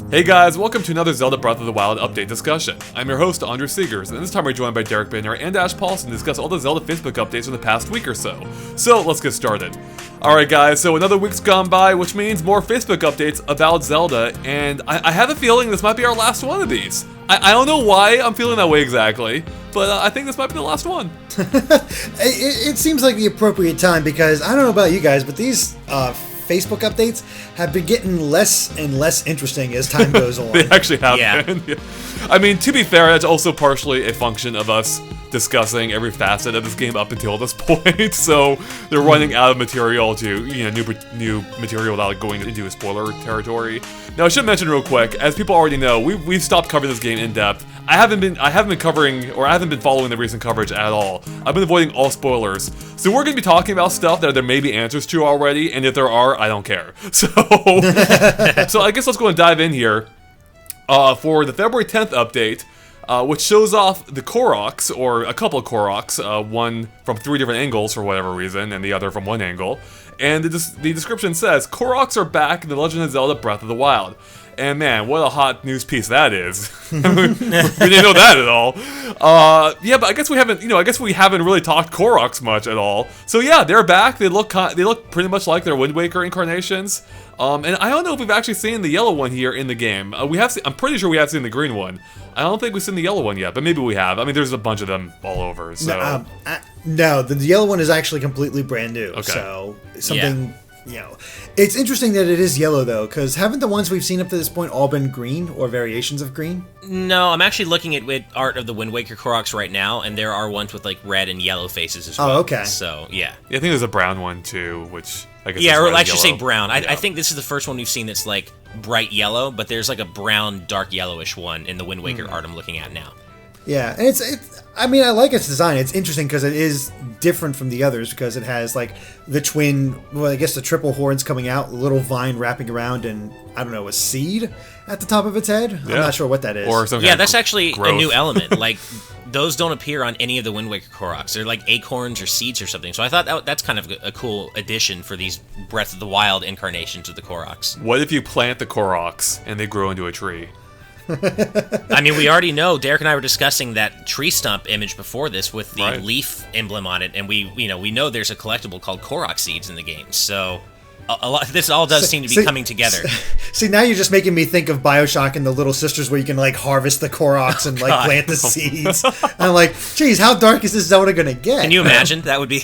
Hey guys, welcome to another Zelda Breath of the Wild update discussion. I'm your host, Andrew Seegers, and this time we're joined by Derek Banner and Ash Paulson to discuss all the Zelda Facebook updates from the past week or so. So, let's get started. Alright guys, so another week's gone by, which means more Facebook updates about Zelda, and I have a feeling this might be our last one of these. I don't know why I'm feeling that way exactly, but I think this might be the last one. It seems like the appropriate time because, I don't know about you guys, but these Facebook updates have been getting less and less interesting as time goes on. They actually have been. Yeah. I mean, to be fair, that's also partially a function of us discussing every facet of this game up until this point, so they're running out of material to, new material without going into a spoiler territory. Now, I should mention real quick, as people already know, we've stopped covering this game in depth. I haven't been following the recent coverage at all. I've been avoiding all spoilers. So we're going to be talking about stuff that there may be answers to already, and if there are, I don't care. So, so I guess let's go and dive in here for the February 10th update, which shows off the Koroks, or a couple of Koroks, one from 3 different angles for whatever reason, and the other from one angle. And the description says, Koroks are back in The Legend of Zelda Breath of the Wild. And man, what a hot news piece that is. We didn't know that at all. Yeah, but I guess we haven't really talked Koroks much at all. So yeah, they're back. They look pretty much like their Wind Waker incarnations. And I don't know if we've actually seen the yellow one here in the game. I'm pretty sure we have seen the green one. I don't think we've seen the yellow one yet, but maybe we have. I mean, there's a bunch of them all over. So no, the yellow one is actually completely brand new. Okay. So something. Yeah. It's interesting that it is yellow, though, because haven't the ones we've seen up to this point all been green or variations of green? No, I'm actually looking at art of the Wind Waker Koroks right now, and there are ones with like red and yellow faces as well. Oh, okay. So, yeah. Yeah, I think there's a brown one, too, which I guess yeah, or I should yellow. say brown. I think this is the first one we've seen that's like bright yellow, but there's like a brown, dark yellowish one in the Wind Waker art I'm looking at now. Yeah, and it's. I mean, I like its design. It's interesting because it is different from the others because it has like the twin, well, I guess the triple horns coming out, a little vine wrapping around, and I don't know, a seed at the top of its head. Yeah. I'm not sure what that is. Or some yeah, kind that's of actually growth. a new element. Like those don't appear on any of the Wind Waker Koroks. They're like acorns or seeds or something. So I thought that's kind of a cool addition for these Breath of the Wild incarnations of the Koroks. What if you plant the Koroks and they grow into a tree? I mean, we already know, Derek and I were discussing that tree stump image before this with the leaf emblem on it, and we know there's a collectible called Korok seeds in the game, so this all does seem to be coming together. See, now you're just making me think of BioShock and the Little Sisters where you can like harvest the Koroks and like plant the seeds. I'm like, geez, how dark is this Zelda gonna get? Can you imagine? That would be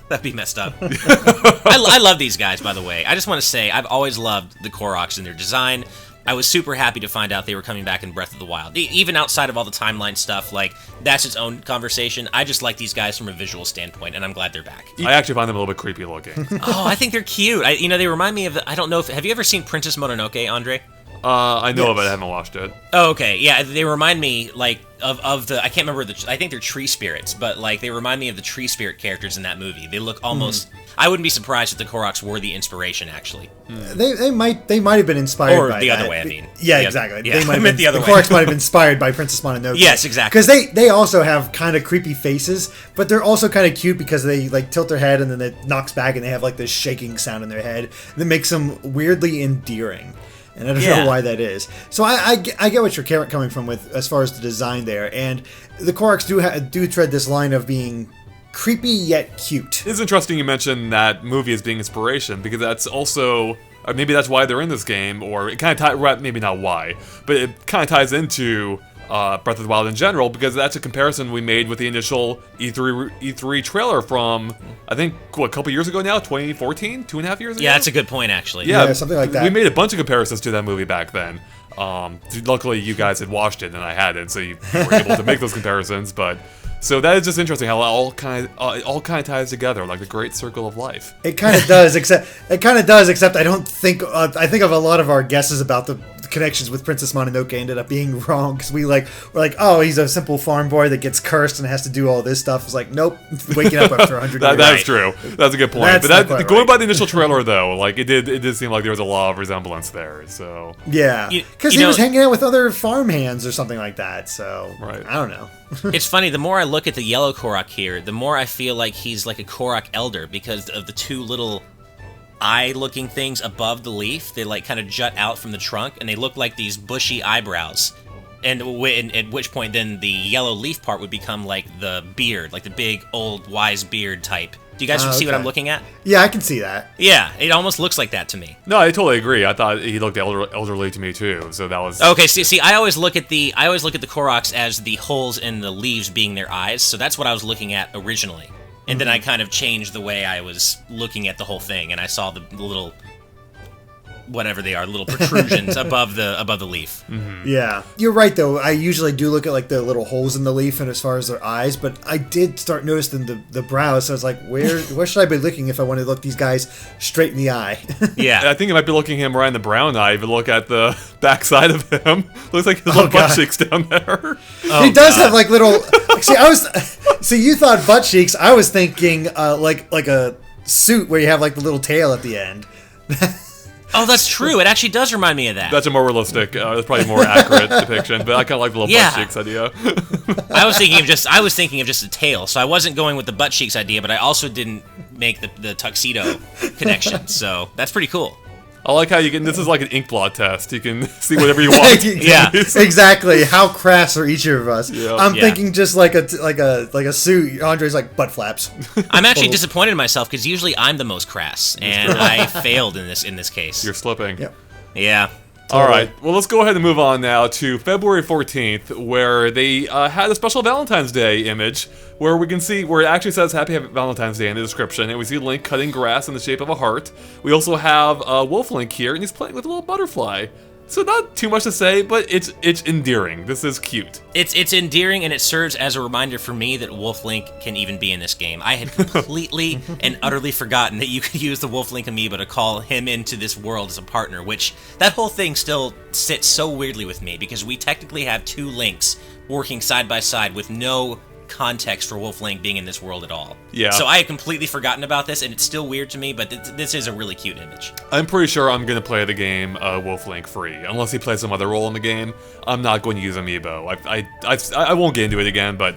that'd be messed up. I love these guys, by the way. I just want to say I've always loved the Koroks and their design. I was super happy to find out they were coming back in Breath of the Wild. Even outside of all the timeline stuff, like, that's its own conversation. I just like these guys from a visual standpoint, and I'm glad they're back. I actually find them a little bit creepy looking. Oh, I think they're cute. They remind me of, I don't know if, have you ever seen Princess Mononoke, Andre? I know of it, I haven't watched it. Oh, okay. Yeah, they remind me, like, of the, I can't remember I think they're tree spirits, but, like, they remind me of the tree spirit characters in that movie. They look almost, I wouldn't be surprised if the Koroks were the inspiration, actually. They might have been inspired by that. Or the other way, I mean. Yeah, exactly. Yeah, they might have been, the other the way. Koroks might have been inspired by Princess Mononoke. Yes, exactly. Because they also have kind of creepy faces, but they're also kind of cute because they like tilt their head and then it knocks back and they have like this shaking sound in their head that makes them weirdly endearing. And I don't know why that is. So I get what you're coming from with as far as the design there. And the Koroks do tread this line of being creepy yet cute. It's interesting you mentioned that movie as being inspiration, because that's also, or maybe that's why they're in this game, or it kind of maybe not why, but it kind of ties into Breath of the Wild in general, because that's a comparison we made with the initial E3 trailer from, I think, a couple years ago now, 2014, 2.5 years ago? Yeah, that's a good point, actually. Yeah, something like that. We made a bunch of comparisons to that movie back then. Luckily, you guys had watched it and I hadn't, so you were able to make those comparisons, but... So that is just interesting how it all kind of ties together like the great circle of life. It kind of does, except I don't think I think of a lot of our guesses about the connections with Princess Mononoke ended up being wrong because we're like, oh, he's a simple farm boy that gets cursed and has to do all this stuff. It's like, nope, waking up after 100 years. That's true. That's a good point. But going by the initial trailer though, like it did seem like there was a lot of resemblance there. So yeah, because he was hanging out with other farm hands or something like that. So I don't know. It's funny, the more I look at the yellow Korok here, the more I feel like he's like a Korok elder because of the two little eye-looking things above the leaf. They like kind of jut out from the trunk, and they look like these bushy eyebrows. And at which point, then the yellow leaf part would become like the beard, like the big old wise beard type. Do you guys see what I'm looking at? Yeah, I can see that. Yeah, it almost looks like that to me. No, I totally agree. I thought he looked elderly to me too, so that was... Okay, see, I always look at the Koroks as the holes in the leaves being their eyes, so that's what I was looking at originally. And then I kind of changed the way I was looking at the whole thing, and I saw the little, whatever they are, little protrusions above the leaf. Mm-hmm. Yeah, you're right though. I usually do look at like the little holes in the leaf and as far as their eyes, but I did start noticing the brows. So I was like, where should I be looking if I want to look these guys straight in the eye? Yeah, I think I might be looking him right in the brown eye. If you look at the backside of him, looks like his little butt cheeks down there. He does have like little. See, you thought butt cheeks. I was thinking like a suit where you have like the little tail at the end. Oh, that's true. It actually does remind me of that. That's a more realistic, that's probably a more accurate depiction. But I kind of like the little butt cheeks idea. I was thinking of just a tail, so I wasn't going with the butt cheeks idea, but I also didn't make the tuxedo connection. So that's pretty cool. I like how this is like an ink blot test. You can see whatever you want. Yeah, exactly. How crass are each of us? Yeah. I'm thinking just like a suit. Andre's like butt flaps. I'm actually disappointed in myself because usually I'm the most crass, and I failed in this case. You're slipping. Yep. Yeah. All right. Well, let's go ahead and move on now to February 14th, where they had a special Valentine's Day image, where we can see where it actually says Happy Valentine's Day in the description, and we see Link cutting grass in the shape of a heart. We also have Wolf Link here, and he's playing with a little butterfly. So not too much to say, but it's endearing. This is cute. It's endearing, and it serves as a reminder for me that Wolf Link can even be in this game. I had completely and utterly forgotten that you could use the Wolf Link amiibo to call him into this world as a partner, which that whole thing still sits so weirdly with me, because we technically have two Links working side by side with no context for Wolf Link being in this world at all. Yeah. So I had completely forgotten about this, and it's still weird to me, but this is a really cute image. I'm pretty sure I'm going to play the game Wolf Link free. Unless he plays some other role in the game, I'm not going to use amiibo. I won't get into it again, but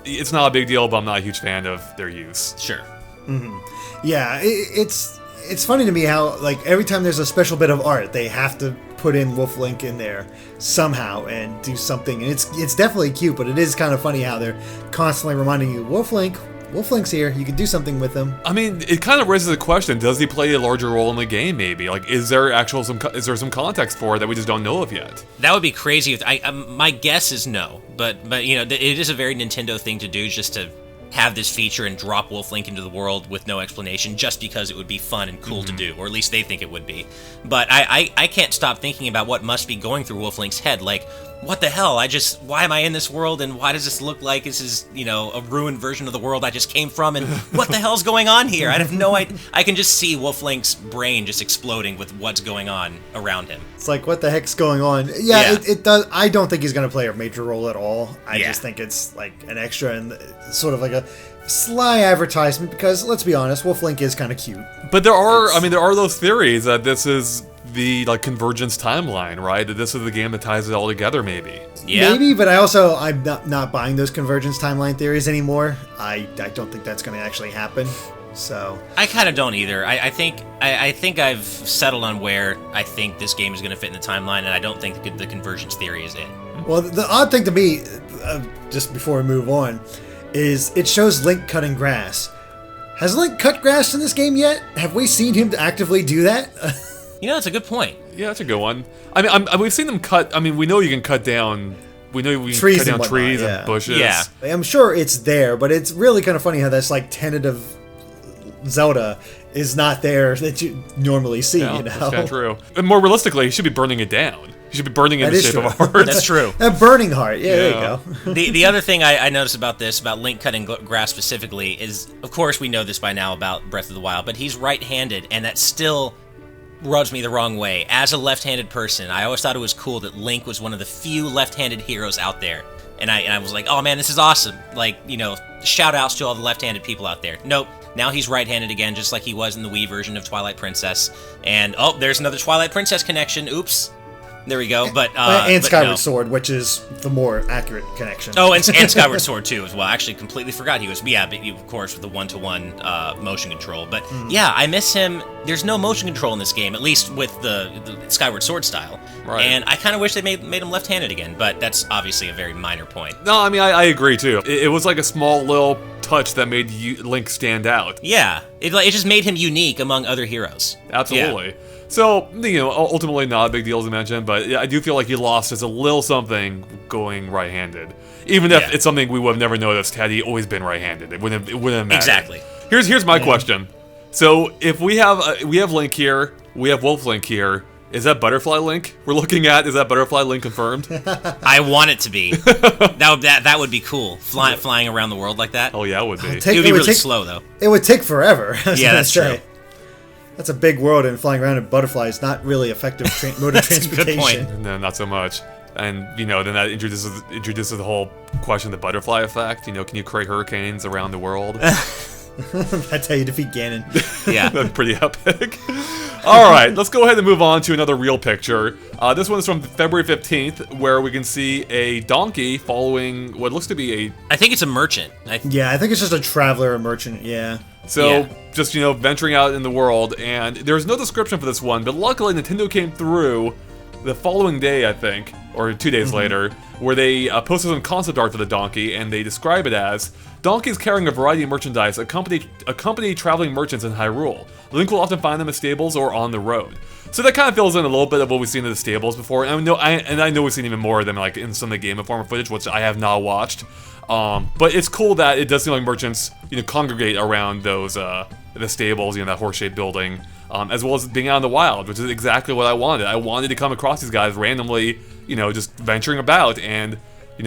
it's not a big deal, but I'm not a huge fan of their use. Sure. Mm-hmm. Yeah, it's funny to me how like every time there's a special bit of art, they have to put in Wolf Link in there somehow and do something, and it's definitely cute, but it is kind of funny how they're constantly reminding you, Wolf Link's here, you can do something with him. I mean, it kind of raises the question, does he play a larger role in the game, maybe? Like, is there some context for it that we just don't know of yet? That would be crazy. My guess is no, but you know, it is a very Nintendo thing to do, just to have this feature and drop Wolf Link into the world with no explanation, just because it would be fun and cool to do, or at least they think it would be. But I can't stop thinking about what must be going through Wolf Link's head. Like, what the hell? Why am I in this world, and why does this look like this is, you know, a ruined version of the world I just came from, and what the hell's going on here? I have no idea. I can just see Wolf Link's brain just exploding with what's going on around him. It's like, what the heck's going on? Yeah. It does. I don't think he's going to play a major role at all. I just think it's like an extra and sort of like a sly advertisement, because let's be honest, Wolf Link is kind of cute. But there are those theories that this is the convergence timeline, right? That this is the game that ties it all together, maybe. Yeah. Maybe, but I'm not buying those convergence timeline theories anymore. I don't think that's going to actually happen. So I kind of don't either. I think I've settled on where I think this game is going to fit in the timeline, and I don't think the convergence theory is in. Well, the odd thing to me, just before we move on, is it shows Link cutting grass. Has Link cut grass in this game yet? Have we seen him actively do that? You know, that's a good point. Yeah, that's a good one. I mean, we've seen them cut. I mean, we know you can cut down. We know we can trees cut down and trees whatnot, and bushes. Yeah. I'm sure it's there, but it's really kind of funny how that's like tentative Zelda is not there that you normally see. Yeah, you know, that's kind of true. And more realistically, you should be burning it down. You should be burning it in the shape of a heart. That's true. A burning heart. Yeah, there you go. The other thing I noticed about Link cutting grass specifically, is, of course, we know this by now about Breath of the Wild, but he's right-handed, and that still rubs me the wrong way. As a left-handed person, I always thought it was cool that Link was one of the few left-handed heroes out there. And I was like, oh man, this is awesome. Like, you know, shout outs to all the left-handed people out there. Nope. Now he's right-handed again, just like he was in the Wii version of Twilight Princess. And, oh, there's another Twilight Princess connection. Oops. There we go. But and but Skyward no. Sword, which is the more accurate connection. Oh, and Skyward Sword too as well. I actually completely forgot he was. Yeah, but of course with the 1-to-1 motion control. But yeah, I miss him. There's no motion control in this game, at least with the Skyward Sword style. Right. And I kind of wish they made him left-handed again. But that's obviously a very minor point. No, I mean, I agree too. It was like a small little touch that made Link stand out. Yeah, it just made him unique among other heroes. Absolutely. Yeah. So, ultimately not a big deal as I mentioned, but I do feel like he lost just a little something going right-handed. Even if it's something we would have never noticed had he always been right-handed. It wouldn't have mattered. Exactly. Here's my question. So, if we have Link here, we have Wolf Link here, is that Butterfly Link we're looking at? Is that Butterfly Link confirmed? I want it to be. That would be cool. Flying around the world like that. Oh yeah, it would be. It would be really slow though. It would take forever. Yeah, that's true. That's a big world, and flying around in butterfly is not really effective mode of transportation. A good point. No, not so much. And then that introduces the whole question of the butterfly effect. Can you create hurricanes around the world? That's how you defeat Ganon. Yeah. That's pretty epic. All right, let's go ahead and move on to another real picture. This one is from February 15th, where we can see a donkey following what looks to be I think it's a merchant. Yeah, I think it's just a traveler or merchant, yeah. So, just, venturing out in the world, and there's no description for this one, but luckily Nintendo came through the following day, I think, or 2 days later, where they posted some concept art for the donkey, and they describe it as, donkeys carrying a variety of merchandise accompany traveling merchants in Hyrule. Link will often find them at stables or on the road. So that kind of fills in a little bit of what we've seen in the stables before, and I know we've seen even more of them like in some of the Game Informer footage, which I have not watched. But it's cool that it does seem like merchants, congregate around those the stables, that horse-shaped building, as well as being out in the wild, which is exactly what I wanted. I wanted to come across these guys randomly, just venturing about and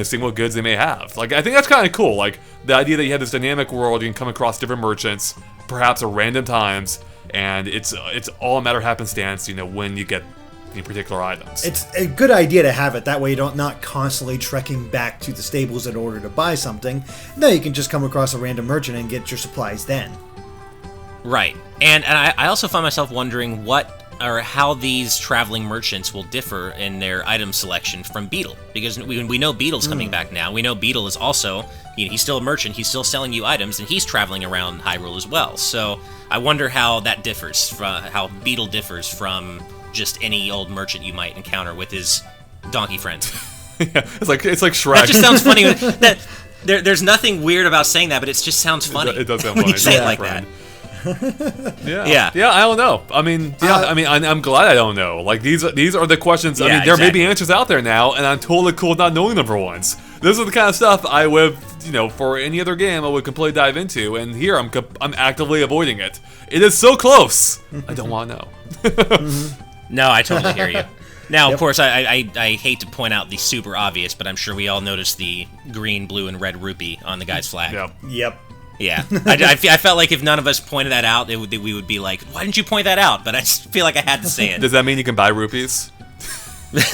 seeing what goods they may have. Like, I think that's kind of cool. Like, the idea that you have this dynamic world, you can come across different merchants, perhaps at random times, and it's all a matter of happenstance, when you get the particular items. It's a good idea to have it. That way you don't not constantly trekking back to the stables in order to buy something. No, you can just come across a random merchant and get your supplies then. Right. And I also find myself wondering what or how these traveling merchants will differ in their item selection from Beetle. Because we know Beetle's coming back now. We know Beetle is also, he's still a merchant, he's still selling you items, and he's traveling around Hyrule as well. So I wonder how that differs, how Beetle differs from just any old merchant you might encounter with his donkey friends. Yeah, it's like Shrek. That just sounds funny. There's nothing weird about saying that, but it just sounds funny. It does sound when funny. you say it like that. Yeah, I don't know. I mean, I'm glad I don't know. Like, these are the questions. I mean, there may be answers out there now, and I'm totally cool with not knowing them for once. This is the kind of stuff I would, for any other game, I would completely dive into, and here I'm actively avoiding it. It is so close. I don't want to know. No, I totally hear you. Now, of course, I hate to point out the super obvious, but I'm sure we all noticed the green, blue, and red rupee on the guy's flag. Yep. Yeah, I felt like if none of us pointed that out, we would be like, why didn't you point that out? But I just feel like I had to say it. Does that mean you can buy rupees?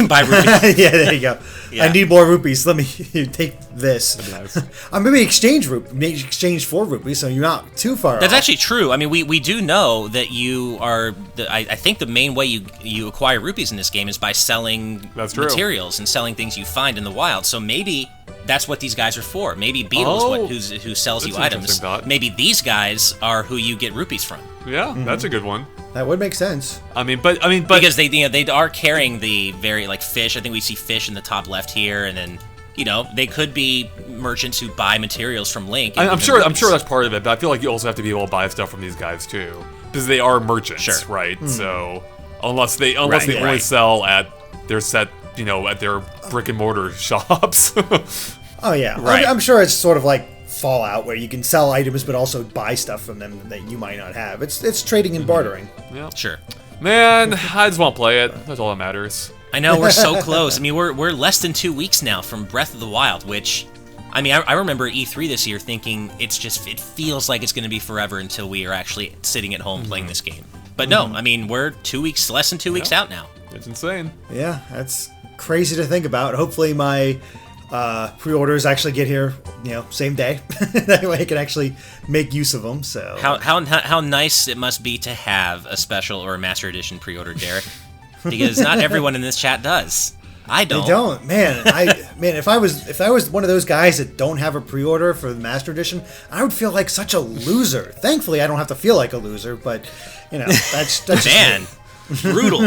Buy rupees? Yeah, there you go. Yeah. I need more rupees. Let me take this. That'd be nice. Maybe exchange for rupees, so you're not too far That's off. actually true. I mean, we do know that you are. I think the main way you acquire rupees in this game is by selling materials and selling things you find in the wild. So maybe that's what these guys are for. Maybe Beetle is who sells you items. Maybe these guys are who you get rupees from. Yeah, that's a good one. That would make sense. I mean, but because they are carrying the very fish. I think we see fish in the top left here, and then they could be merchants who buy materials from Link. I'm sure that's part of it, but I feel like you also have to be able to buy stuff from these guys too, because they are merchants, right? So unless they only sell at their set, at their brick and mortar shops. Oh yeah, right. I'm sure it's sort of like Fallout, where you can sell items but also buy stuff from them that you might not have. It's trading and bartering. Yeah, sure. Man, I just want to play it. That's all that matters. I know, we're so close. I mean, we're less than 2 weeks now from Breath of the Wild, which, I mean, I remember E3 this year thinking it feels like it's going to be forever until we are actually sitting at home playing this game. But no, I mean, we're 2 weeks, less than 2 weeks out now. It's insane. Yeah, that's crazy to think about. Hopefully my pre-orders actually get here, same day. That way I can actually make use of them. So how nice it must be to have a special or a Master Edition pre-order, Derek. because not everyone in this chat does. I don't. They don't, man. If I was one of those guys that don't have a pre-order for the Master Edition, I would feel like such a loser. Thankfully, I don't have to feel like a loser, but that's man. Brutal,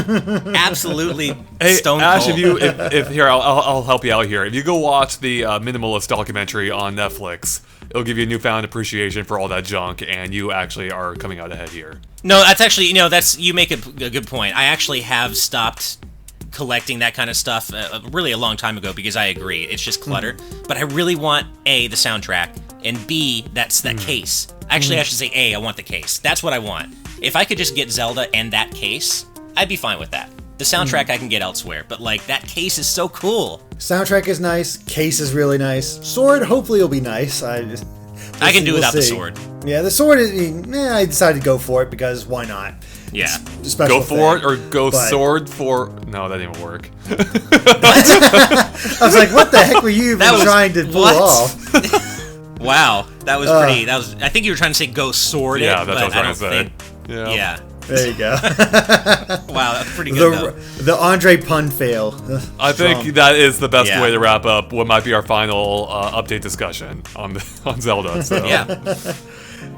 absolutely stone Ash, cold. if here, I'll help you out here. If you go watch the Minimalist documentary on Netflix, it'll give you a newfound appreciation for all that junk, and you actually are coming out ahead here. No, that's actually, you make a good point. I actually have stopped collecting that kind of stuff really a long time ago because I agree, it's just clutter. But I really want A, the soundtrack, and B, that's that case. Actually, I should say A, I want the case. That's what I want. If I could just get Zelda and that case, I'd be fine with that. The soundtrack I can get elsewhere, but like that case is so cool. Soundtrack is nice, case is really nice. Sword hopefully will be nice. I can do without the sword. Yeah, the sword I decided to go for it because why not? Yeah. Go for it or go sword for... No, that didn't even work. I was like, what the heck were you even trying to pull off? Wow, that was pretty... I think you were trying to say go sword yeah, it, that's but what I was trying to say. Yeah. There you go. Wow, that's pretty good, the Andre pun fail. I think that is the best way to wrap up what might be our final update discussion on Zelda. So. Yeah.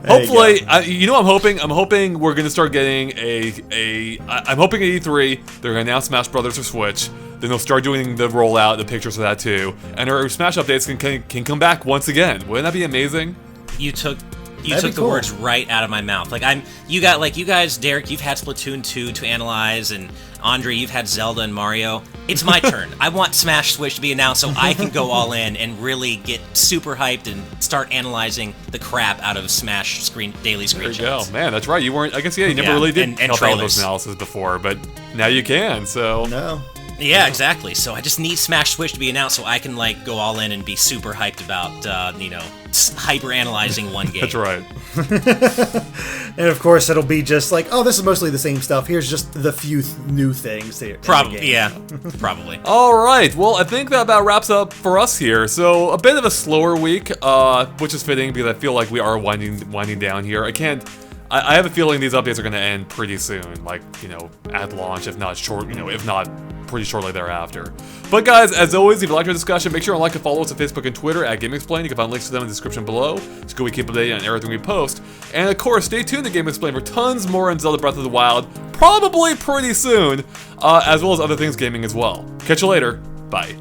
Hopefully, I'm hoping. I'm hoping we're gonna start getting I'm hoping at E3 they're gonna announce Smash Brothers for Switch. Then they'll start doing the rollout, the pictures of that too, and our Smash updates can come back once again. Wouldn't that be amazing? You took the words right out of my mouth. Like you guys, Derek, you've had Splatoon 2 to analyze, and Andre, you've had Zelda and Mario. It's my turn. I want Smash Switch to be announced so I can go all in and really get super hyped and start analyzing the crap out of Smash daily screenshots. There you go, man. That's right. You weren't. I guess you never really did help out with those analysis before, but now you can. So no. Yeah, exactly. So I just need Smash Switch to be announced so I can like go all in and be super hyped about hyper analyzing one game. That's right. And of course it'll be just like, oh, this is mostly the same stuff. Here's just the few new things there. Probably, yeah. Probably. All right. Well, I think that about wraps up for us here. So a bit of a slower week, which is fitting because I feel like we are winding down here. I have a feeling these updates are going to end pretty soon, like, at launch, if not pretty shortly thereafter. But guys, as always, if you liked our discussion, make sure to like and follow us on Facebook and Twitter at GameXplain. You can find links to them in the description below. It's good we keep updated on everything we post. And of course, stay tuned to GameXplain for tons more on Zelda Breath of the Wild, probably pretty soon, as well as other things gaming as well. Catch you later. Bye.